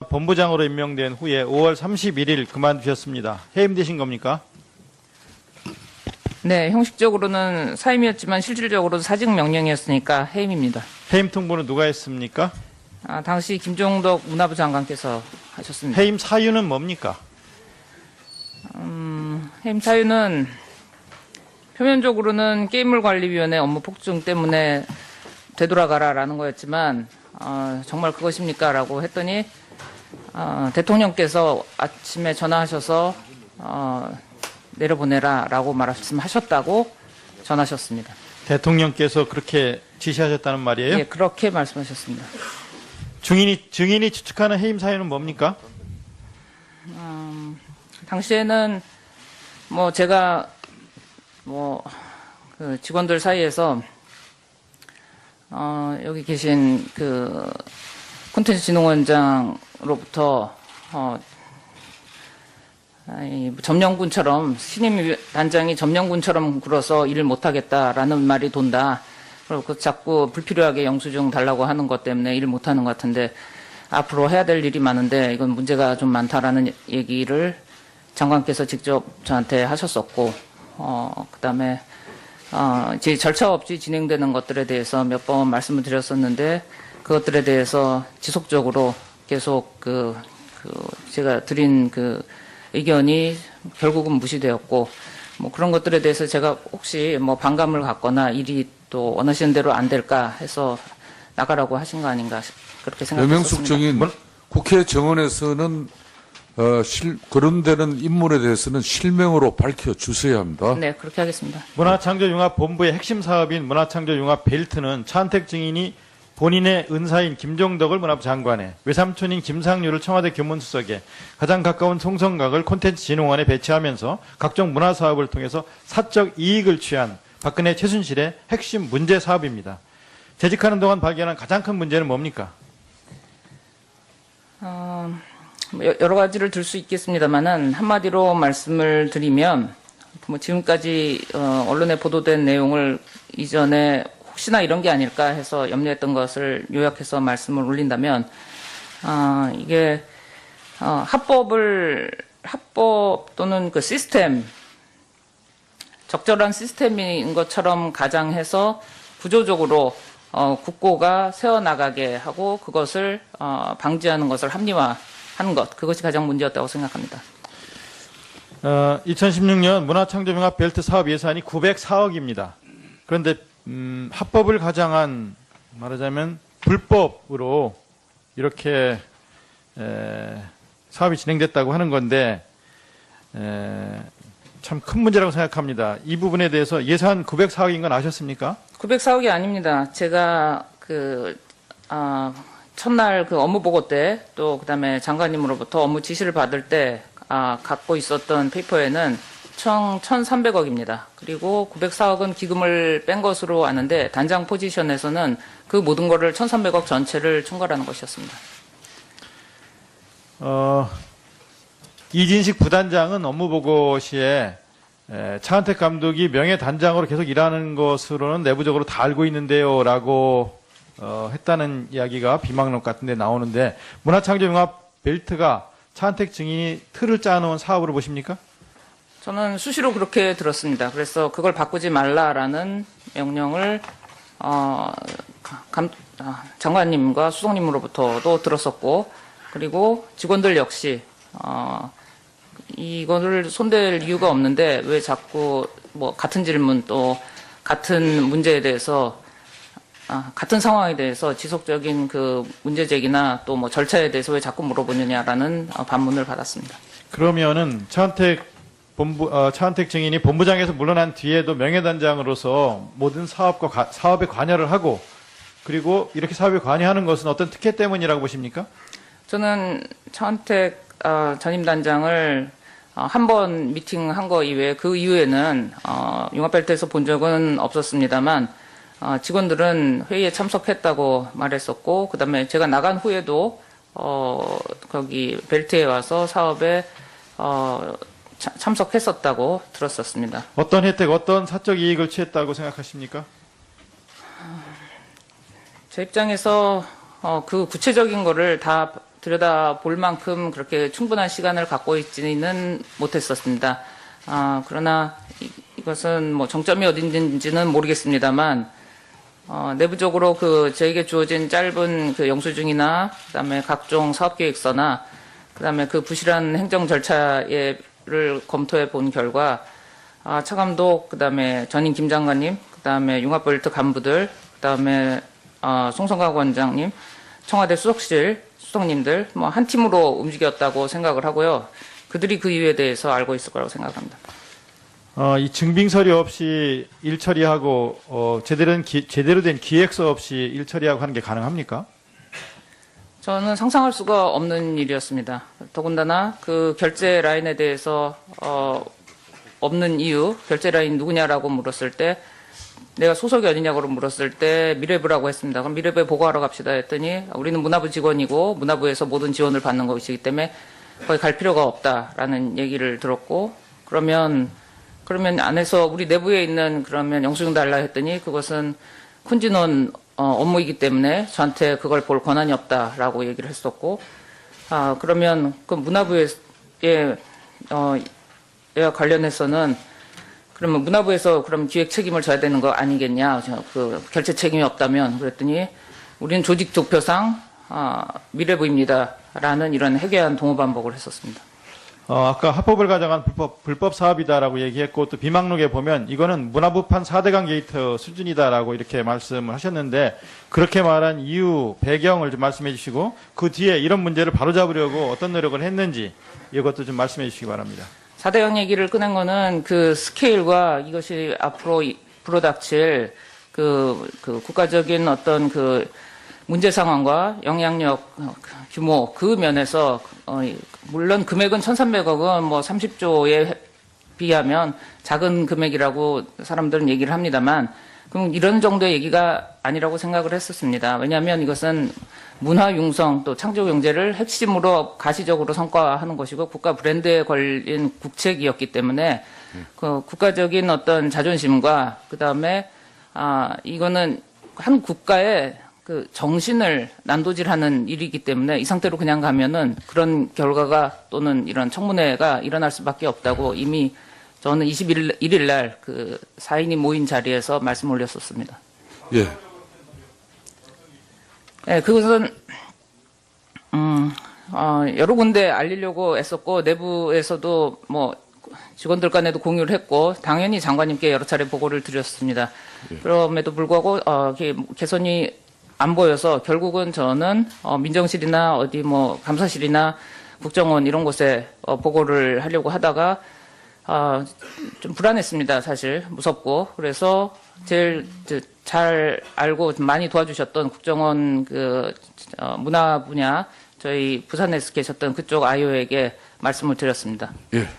본부장으로 임명된 후에 5월 31일 그만두셨습니다. 해임되신 겁니까? 네, 형식적으로는 사임이었지만 실질적으로는 사직 명령이었으니까 해임입니다. 해임 통보는 누가 했습니까? 당시 김종덕 문화부 장관께서 하셨습니다. 해임 사유는 뭡니까? 해임 사유는 표면적으로는 게임물관리위원회 업무 폭증 때문에 되돌아가라라는 거였지만 정말 그것입니까? 라고 했더니 대통령께서 아침에 전화하셔서 내려보내라 라고 말씀하셨다고 전하셨습니다. 대통령께서 그렇게 지시하셨다는 말이에요? 예, 그렇게 말씀하셨습니다. 증인이 추측하는 해임 사유는 뭡니까? 당시에는 제가 그 직원들 사이에서 여기 계신 그 콘텐츠진흥원장으로부터 점령군처럼 신임 단장이 점령군처럼 굴어서 일을 못하겠다라는 말이 돈다. 그리고 자꾸 불필요하게 영수증 달라고 하는 것 때문에 일을 못하는 것 같은데 앞으로 해야 될 일이 많은데 이건 문제가 좀 많다라는 얘기를 장관께서 직접 저한테 하셨었고 그다음에 이제 절차 없이 진행되는 것들에 대해서 몇 번 말씀을 드렸었는데 그것들에 대해서 지속적으로 계속 제가 드린 그 의견이 결국은 무시되었고 그런 것들에 대해서 제가 혹시 반감을 갖거나 일이 또 원하시는 대로 안 될까 해서 나가라고 하신 거 아닌가 그렇게 생각했습니다. 여명숙 증인, 국회 정원에서는 거론되는 인물에 대해서는 실명으로 밝혀주셔야 합니다. 네, 그렇게 하겠습니다. 문화창조융합본부의 핵심 사업인 문화창조융합 벨트는 차은택 증인이 본인의 은사인 김종덕을 문화부 장관에, 외삼촌인 김상률을 청와대 교문수석에, 가장 가까운 송성각을 콘텐츠진흥원에 배치하면서 각종 문화사업을 통해서 사적 이익을 취한 박근혜 최순실의 핵심 문제 사업입니다. 재직하는 동안 발견한 가장 큰 문제는 뭡니까? 여러 가지를 들 수 있겠습니다만은 한마디로 말씀을 드리면 지금까지 언론에 보도된 내용을 이전에 혹시나 이런 게 아닐까 해서 염려했던 것을 요약해서 말씀을 올린다면 이게 합법 또는 그 시스템 적절한 시스템인 것처럼 가장해서 구조적으로 국고가 새어나가게 하고 그것을 방지하는 것을 합리화하는 것 그것이 가장 문제였다고 생각합니다. 2016년 문화창조융합 벨트 사업 예산이 904억입니다. 그런데 합법을 가장한 말하자면 불법으로 이렇게 사업이 진행됐다고 하는 건데 참 큰 문제라고 생각합니다. 이 부분에 대해서 예산 904억인 건 아셨습니까? 904억이 아닙니다. 제가 첫날 그 업무 보고 때 또 그다음에 장관님으로부터 업무 지시를 받을 때 갖고 있었던 페이퍼에는 총 1,300억입니다. 그리고 904억은 기금을 뺀 것으로 아는데 단장 포지션에서는 그 모든 거를 1,300억 전체를 총괄하는 것이었습니다. 이진식 부단장은 업무보고 시에 차은택 감독이 명예단장으로 계속 일하는 것으로는 내부적으로 다 알고 있는데요 라고 했다는 이야기가 비망록 같은 데 나오는데 문화창조융합 벨트가 차은택 증인이 틀을 짜놓은 사업으로 보십니까? 저는 수시로 그렇게 들었습니다. 그래서 그걸 바꾸지 말라라는 명령을 장관님과 수석님으로부터도 들었었고 그리고 직원들 역시 이거를 손댈 이유가 없는데 왜 자꾸 같은 질문 또 같은 문제에 대해서 같은 상황에 대해서 지속적인 그 문제 제기나 또 절차에 대해서 왜 자꾸 물어보느냐라는 반문을 받았습니다. 그러면은 차은택 증인이 본부장에서 물러난 뒤에도 명예단장으로서 모든 사업에 관여를 하고 그리고 이렇게 사업에 관여하는 것은 어떤 특혜 때문이라고 보십니까? 저는 차은택 전임단장을 한 번 미팅한 거 이외에 그 이후에는 융합벨트에서 본 적은 없었습니다만 직원들은 회의에 참석했다고 말했었고 그다음에 제가 나간 후에도 거기 벨트에 와서 사업에 참석했었다고 들었었습니다. 어떤 혜택, 어떤 사적 이익을 취했다고 생각하십니까? 제 입장에서 그 구체적인 거를 다 들여다볼 만큼 그렇게 충분한 시간을 갖고 있지는 못했었습니다. 그러나 이것은 뭐 정점이 어딘지는 모르겠습니다만 내부적으로 저에게 주어진 짧은 영수증이나 그다음에 각종 사업계획서나 그다음에 부실한 행정 절차를 검토해 본 결과 차 감독 그다음에 전임 김 장관님 그다음에 융합벨트 간부들 그다음에 송성각 원장님 청와대 수석실 수석님들 뭐 한 팀으로 움직였다고 생각을 하고요. 그들이 그 이유에 대해서 알고 있을 거라고 생각합니다. 이 증빙 서류 없이 일 처리하고 제대로 된 기획서 없이 일 처리하고 하는 게 가능합니까? 저는 상상할 수가 없는 일이었습니다. 더군다나 그 결제 라인에 대해서 없는 이유, 결제 라인 누구냐라고 물었을 때 내가 소속이 어디냐고 물었을 때 미래부라고 했습니다. 그럼 미래부에 보고하러 갑시다 했더니 우리는 문화부 직원이고 문화부에서 모든 지원을 받는 것이기 때문에 거기 갈 필요가 없다라는 얘기를 들었고 그러면 안에서 우리 내부에 있는 그러면 영수증 달라 했더니 그것은 쿤진원 업무이기 때문에 저한테 그걸 볼 권한이 없다라고 얘기를 했었고 그러면 그 문화부에 관련해서는 그러면 문화부에서 그럼 기획 책임을 져야 되는 거 아니겠냐 그 결제 책임이 없다면 그랬더니 우리는 조직 도표상 미래부입니다라는 이런 해괴한 동호 반복을 했었습니다. 아까 합법을 가장한 불법 사업이다라고 얘기했고 또 비망록에 보면 이거는 문화부판 4대강 게이트 수준이다라고 이렇게 말씀을 하셨는데 그렇게 말한 이유, 배경을 좀 말씀해 주시고 그 뒤에 이런 문제를 바로잡으려고 어떤 노력을 했는지 이것도 좀 말씀해 주시기 바랍니다. 4대강 얘기를 꺼낸 거는 그 스케일과 이것이 앞으로 불어닥칠 국가적인 어떤 문제 상황과 영향력 규모 그 면에서 물론 금액은 1,300억은 뭐 30조에 비하면 작은 금액이라고 사람들은 얘기를 합니다만 그럼 이런 정도의 얘기가 아니라고 생각을 했었습니다. 왜냐하면 이것은 문화 융성 또 창조 경제를 핵심으로 가시적으로 성과하는 것이고 국가 브랜드에 걸린 국책이었기 때문에 그 국가적인 어떤 자존심과 그다음에 이거는 한 국가의 정신을 난도질하는 일이기 때문에 이 상태로 그냥 가면은 그런 결과가 또는 이런 청문회가 일어날 수밖에 없다고 이미 저는 21일 날 4인이 모인 자리에서 말씀 올렸었습니다. 예. 네, 그것은 여러 군데 알리려고 애썼고 내부에서도 뭐 직원들 간에도 공유를 했고 당연히 장관님께 여러 차례 보고를 드렸습니다. 그럼에도 불구하고 개선이 안 보여서 결국은 저는 민정실이나 어디 뭐 감사실이나 국정원 이런 곳에 보고를 하려고 하다가 좀 불안했습니다. 사실 무섭고 그래서 제일 잘 알고 많이 도와주셨던 국정원 문화 분야 저희 부산에서 계셨던 그쪽 아이오에게 말씀을 드렸습니다. 예.